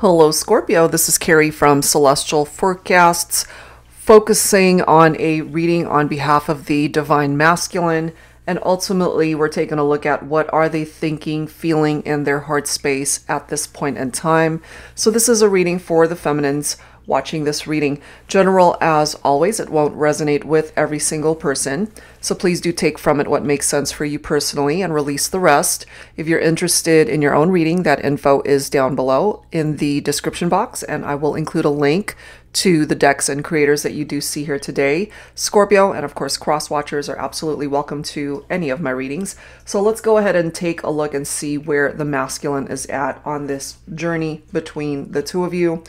Hello, Scorpio. This is Carrie from Celestial Forecasts, focusing on a reading on behalf of the Divine Masculine. And ultimately, we're taking a look at what are they thinking, feeling in their heart space at this point in time. So this is a reading for the feminines watching this reading. General, as always, it won't resonate with every single person. So please do take from it what makes sense for you personally and release the rest. If you're interested in your own reading, that info is down below in the description box, and I will include a link to the decks and creators that you do see here today. Scorpio and of course cross watchers are absolutely welcome to any of my readings. So let's go ahead and take a look and see where the masculine is at on this journey between the two of you.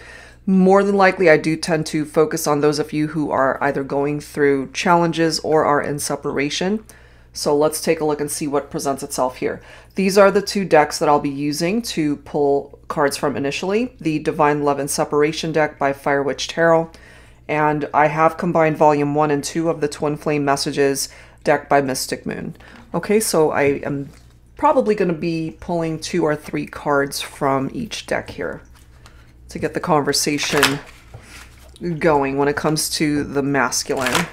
More than likely, I do tend to focus on those of you who are either going through challenges or are in separation. So let's take a look and see what presents itself here. These are the two decks that I'll be using to pull cards from initially. The Divine Love and Separation deck by Fire Witch Tarot. And I have combined volume 1 and 2 of the Twin Flame Messages deck by Mystic Moon. Okay, so I am probably going to be pulling 2 or 3 cards from each deck here to get the conversation going when it comes to the masculine.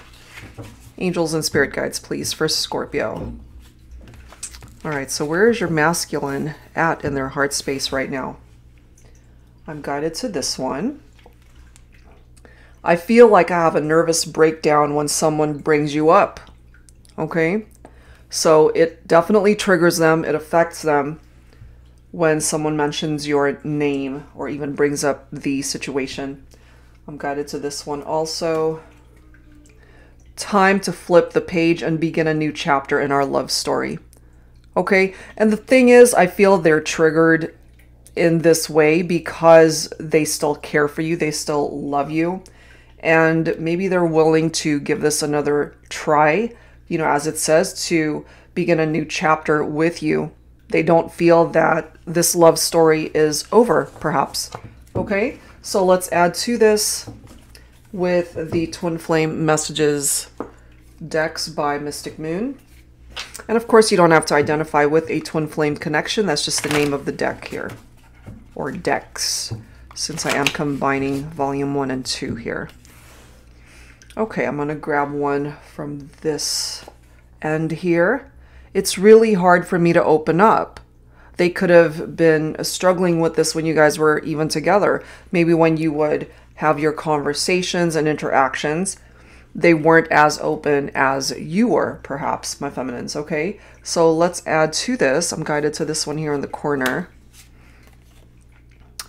Angels and spirit guides, please, for Scorpio. All right, so where is your masculine at in their heart space right now? I'm guided to this one. I feel like I have a nervous breakdown when someone brings you up. Okay, so it definitely triggers them. It affects them when someone mentions your name or even brings up the situation. I'm guided to this one also. Time to flip the page and begin a new chapter in our love story. Okay, and the thing is, I feel they're triggered in this way because they still care for you, they still love you, and maybe they're willing to give this another try, you know, as it says, to begin a new chapter with you. They don't feel that this love story is over, perhaps. Okay, so let's add to this with the Twin Flame Messages decks by Mystic Moon. And of course, you don't have to identify with a Twin Flame connection. That's just the name of the deck here, or decks, since I am combining volume 1 and 2 here. Okay, I'm going to grab one from this end here. It's really hard for me to open up. They could have been struggling with this when you guys were even together. Maybe when you would have your conversations and interactions, they weren't as open as you were, perhaps, my feminines, okay? So let's add to this. I'm guided to this one here in the corner.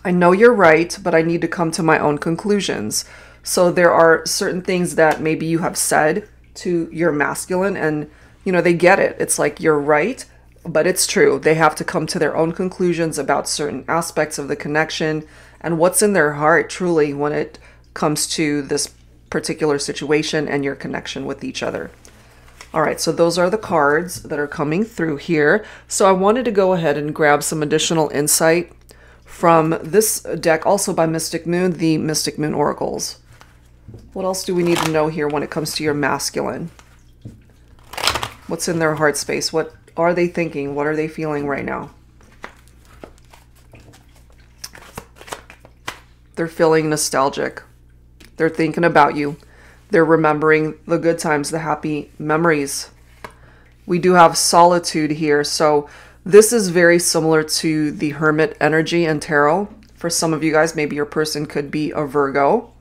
I know you're right, but I need to come to my own conclusions. So there are certain things that maybe you have said to your masculine and you know, they get it. It's like, you're right, but it's true. They have to come to their own conclusions about certain aspects of the connection and what's in their heart truly when it comes to this particular situation and your connection with each other. All right, so those are the cards that are coming through here. So I wanted to go ahead and grab some additional insight from this deck, also by Mystic Moon, the Mystic Moon Oracles. What else do we need to know here when it comes to your masculine? What's in their heart space? What are they thinking? What are they feeling right now? They're feeling nostalgic. They're thinking about you. They're remembering the good times, the happy memories. We do have solitude here. So this is very similar to the Hermit energy in tarot. For some of you guys, maybe your person could be a Virgo.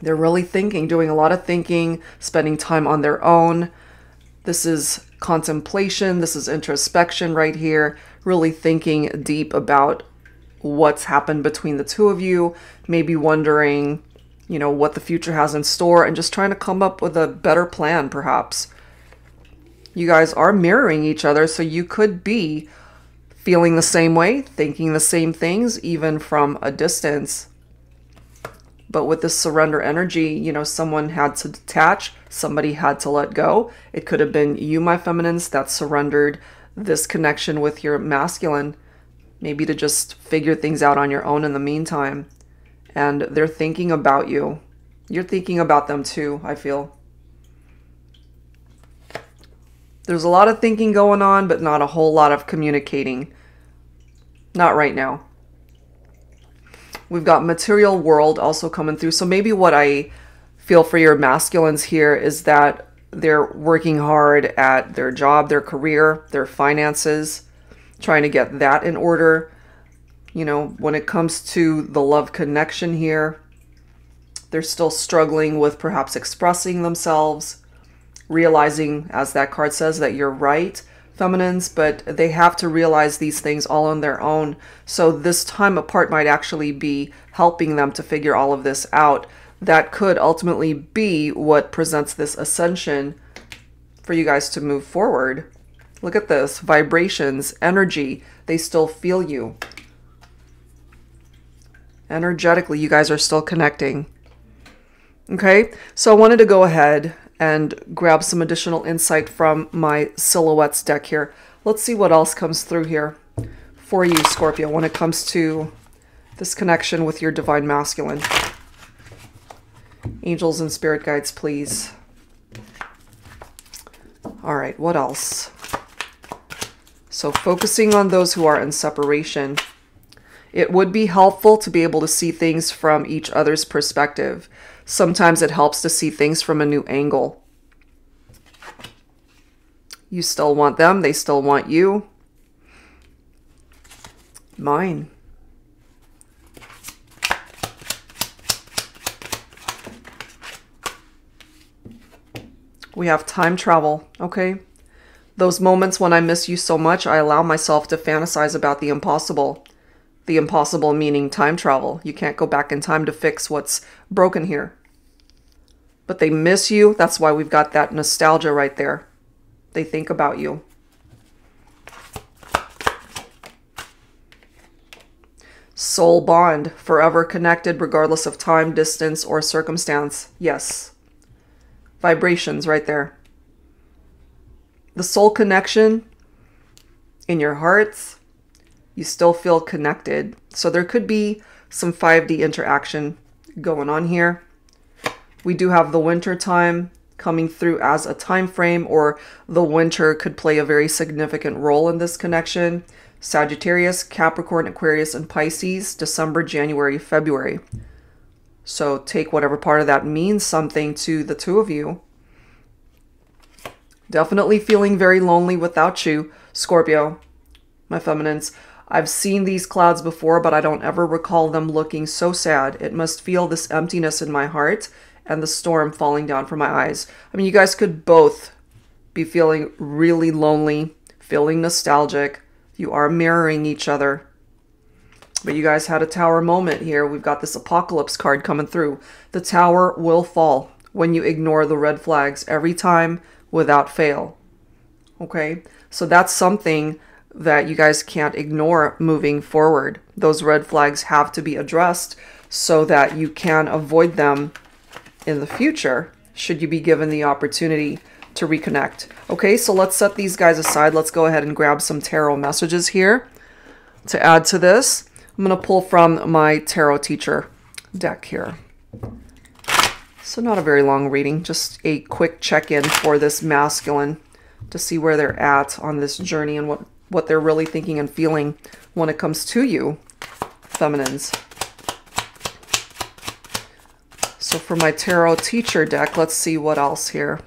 They're really thinking, doing a lot of thinking, spending time on their own. This is contemplation, this is introspection right here, really thinking deep about what's happened between the two of you, maybe wondering, you know, what the future has in store and just trying to come up with a better plan, perhaps. You guys are mirroring each other, so you could be feeling the same way, thinking the same things, even from a distance. But with this surrender energy, you know, someone had to detach, somebody had to let go. It could have been you, my feminines, that surrendered this connection with your masculine, maybe to just figure things out on your own in the meantime. And they're thinking about you. You're thinking about them too, I feel. There's a lot of thinking going on, but not a whole lot of communicating. Not right now. We've got material world also coming through. So maybe what I feel for your masculines here is that they're working hard at their job, their career, their finances, trying to get that in order. You know, when it comes to the love connection here, they're still struggling with perhaps expressing themselves, realizing, as that card says, that you're right, feminines, but they have to realize these things all on their own. So this time apart might actually be helping them to figure all of this out. That could ultimately be what presents this ascension for you guys to move forward. Look at this. Vibrations, energy. They still feel you. Energetically, you guys are still connecting. Okay, so I wanted to go ahead and grab some additional insight from my silhouettes deck here. Let's see what else comes through here for you, Scorpio, when it comes to this connection with your divine masculine. Angels and spirit guides, please. All right, what else? So focusing on those who are in separation. It would be helpful to be able to see things from each other's perspective. Sometimes it helps to see things from a new angle. You still want them, they still want you. Mine. We have time travel, okay? Those moments when I miss you so much, I allow myself to fantasize about the impossible. The impossible meaning time travel. You can't go back in time to fix what's broken here. But they miss you. That's why we've got that nostalgia right there. They think about you. Soul bond. Forever connected regardless of time, distance, or circumstance. Yes. Vibrations right there. The soul connection in your hearts. You still feel connected. So there could be some 5D interaction going on here. We do have the winter time coming through as a time frame, or the winter could play a very significant role in this connection. Sagittarius, Capricorn, Aquarius, and Pisces, December, January, February. So take whatever part of that means something to the two of you. Definitely feeling very lonely without you, Scorpio, my feminines. I've seen these clouds before, but I don't ever recall them looking so sad. It must feel this emptiness in my heart and the storm falling down from my eyes. I mean, you guys could both be feeling really lonely, feeling nostalgic. You are mirroring each other. But you guys had a tower moment here. We've got this apocalypse card coming through. The tower will fall when you ignore the red flags every time without fail. Okay? So that's something that you guys can't ignore moving forward. Those red flags have to be addressed so that you can avoid them in the future, should you be given the opportunity to reconnect. Okay, so let's set these guys aside. Let's go ahead and grab some tarot messages here to add to this. I'm going to pull from my tarot teacher deck here. So not a very long reading, just a quick check-in for this masculine to see where they're at on this journey and what they're really thinking and feeling when it comes to you, feminines. So for my tarot teacher deck, let's see what else here.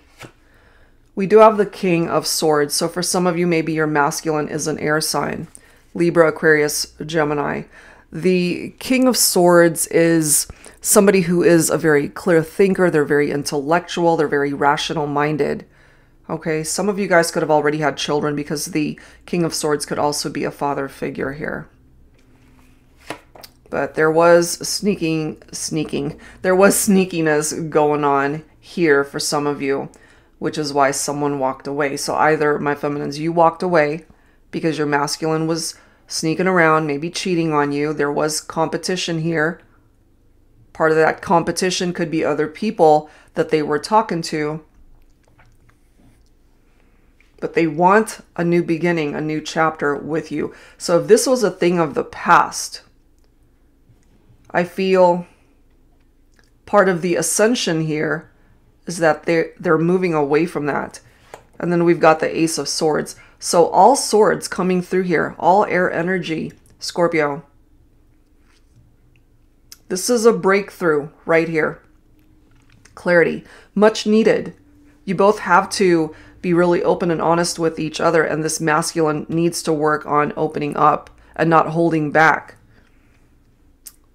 We do have the King of Swords. So for some of you, maybe your masculine is an air sign. Libra, Aquarius, Gemini. The King of Swords is somebody who is a very clear thinker. They're very intellectual. They're very rational-minded. Okay, some of you guys could have already had children because the King of Swords could also be a father figure here. But there was there was sneakiness going on here for some of you, which is why someone walked away. So either, my feminines, you walked away because your masculine was sneaking around, maybe cheating on you. There was competition here. Part of that competition could be other people that they were talking to. But they want a new beginning, a new chapter with you. So if this was a thing of the past, I feel part of the ascension here is that they're moving away from that. And then we've got the Ace of Swords. So all swords coming through here, all air energy, Scorpio. This is a breakthrough right here. Clarity, much needed. You both have to be really open and honest with each other, and this masculine needs to work on opening up and not holding back.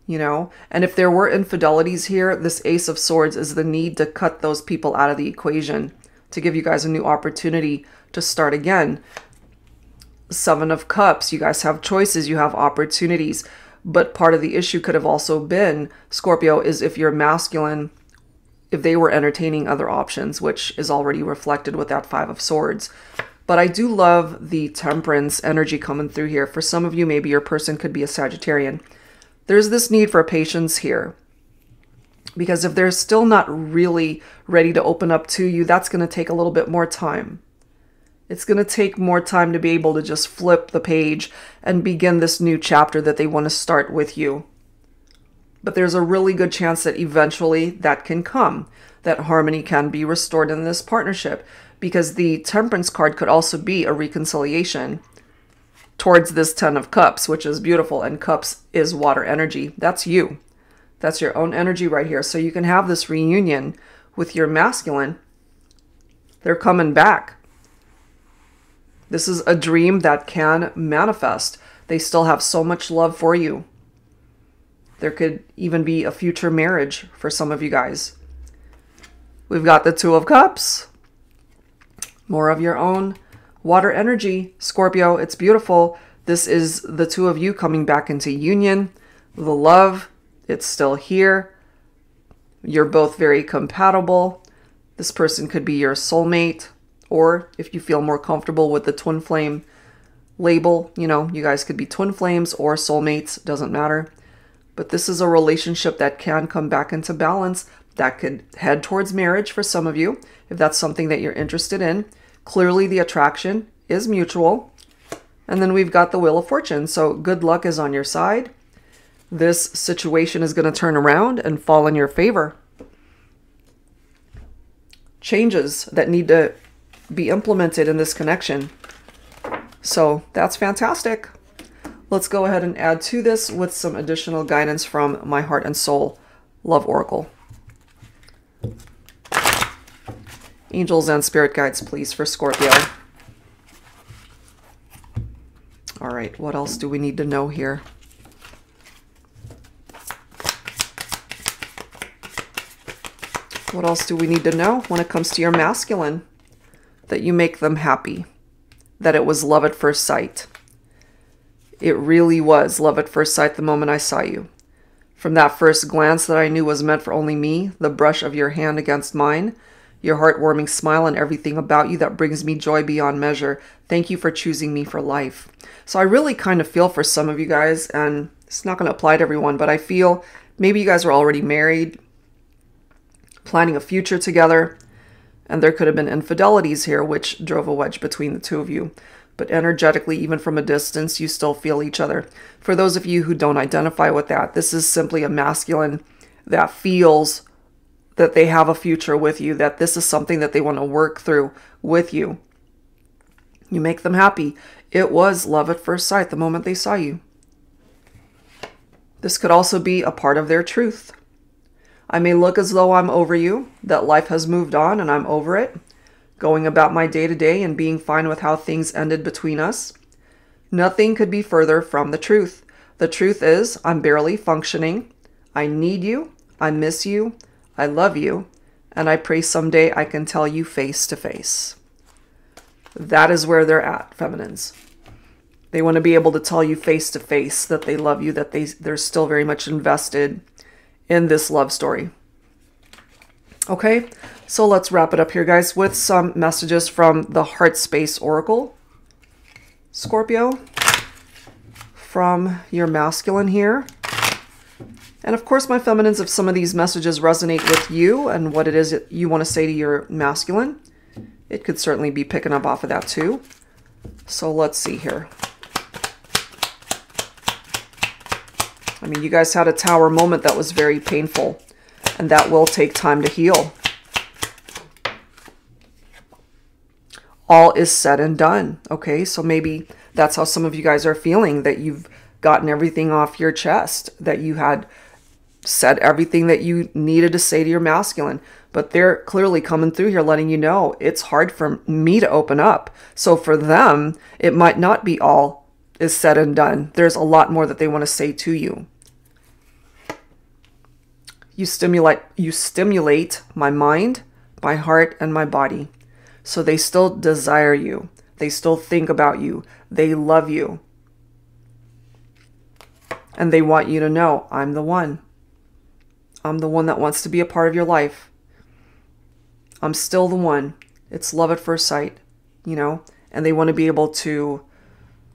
You know, and if there were infidelities here, this Ace of Swords is the need to cut those people out of the equation, to give you guys a new opportunity to start again. Seven of Cups, you guys have choices, you have opportunities, but part of the issue could have also been, Scorpio, is if you're masculine, if they were entertaining other options, which is already reflected with that Five of Swords. But I do love the Temperance energy coming through here. For some of you, maybe your person could be a Sagittarian. There's this need for patience here, because if they're still not really ready to open up to you, that's going to take a little bit more time. It's going to take more time to be able to just flip the page and begin this new chapter that they want to start with you. But there's a really good chance that eventually that can come, that harmony can be restored in this partnership, because the Temperance card could also be a reconciliation towards this Ten of Cups, which is beautiful, and Cups is water energy. That's you. That's your own energy right here. So you can have this reunion with your masculine. They're coming back. This is a dream that can manifest. They still have so much love for you. There could even be a future marriage for some of you guys. We've got the Two of Cups. More of your own water energy, Scorpio. It's beautiful. This is the two of you coming back into union. The love, it's still here. You're both very compatible. This person could be your soulmate, or if you feel more comfortable with the twin flame label, you know, you guys could be twin flames or soulmates, doesn't matter. But this is a relationship that can come back into balance, that could head towards marriage for some of you, if that's something that you're interested in. Clearly the attraction is mutual. And then we've got the Wheel of Fortune. So good luck is on your side. This situation is going to turn around and fall in your favor. Changes that need to be implemented in this connection. So that's fantastic. Let's go ahead and add to this with some additional guidance from my Heart and Soul Love Oracle. Angels and spirit guides, please, for Scorpio. All right, what else do we need to know here? What else do we need to know when it comes to your masculine? That you make them happy. That it was love at first sight. It really was love at first sight the moment I saw you. From that first glance that I knew was meant for only me, the brush of your hand against mine, your heartwarming smile, and everything about you that brings me joy beyond measure. Thank you for choosing me for life. So I really kind of feel for some of you guys, and it's not going to apply to everyone, but I feel maybe you guys were already married, planning a future together, and there could have been infidelities here, which drove a wedge between the two of you. But energetically, even from a distance, you still feel each other. For those of you who don't identify with that, this is simply a masculine that feels that they have a future with you, that this is something that they want to work through with you. You make them happy. It was love at first sight the moment they saw you. This could also be a part of their truth. I may look as though I'm over you, that life has moved on and I'm over it, going about my day-to-day and being fine with how things ended between us. Nothing could be further from the truth. The truth is, I'm barely functioning. I need you. I miss you. I love you, and I pray someday I can tell you face to face. That is where they're at, feminines. They want to be able to tell you face to face that they love you, that they're still very much invested in this love story. Okay, so let's wrap it up here, guys, with some messages from the HeartSpace Oracle. Scorpio, from your masculine here. And of course, my feminines, if some of these messages resonate with you and what it is that you want to say to your masculine, it could certainly be picking up off of that too. So let's see here. I mean, you guys had a tower moment that was very painful, and that will take time to heal. All is said and done. Okay, so maybe that's how some of you guys are feeling, that you've gotten everything off your chest, that you had said everything that you needed to say to your masculine, but they're clearly coming through here letting you know it's hard for me to open up. So for them, it might not be all is said and done. There's a lot more that they want to say to you. You stimulate my mind, my heart, and my body. So they still desire you. They still think about you. They love you. And they want you to know, I'm the one. I'm the one that wants to be a part of your life. I'm still the one. It's love at first sight, you know, and they want to be able to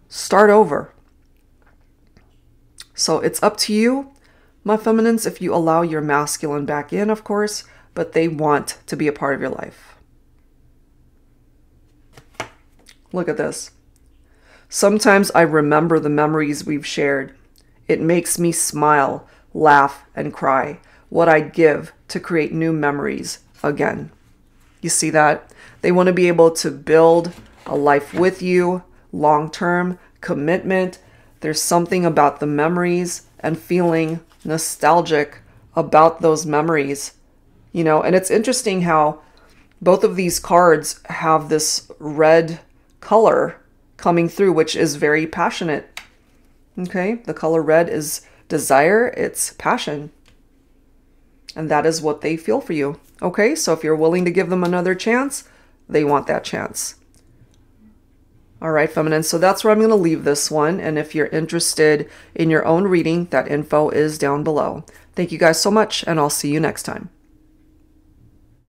start over. So it's up to you, my feminines, if you allow your masculine back in, of course, but they want to be a part of your life. Look at this. Sometimes I remember the memories we've shared. It makes me smile, laugh, and cry. What I'd give to create new memories again. You see that? They want to be able to build a life with you, long-term commitment. There's something about the memories and feeling nostalgic about those memories, you know, and it's interesting how both of these cards have this red color coming through, which is very passionate. Okay, the color red is desire, it's passion. And that is what they feel for you. Okay, so if you're willing to give them another chance, they want that chance. All right, feminine, so that's where I'm going to leave this one. And if you're interested in your own reading, that info is down below. Thank you guys so much, and I'll see you next time.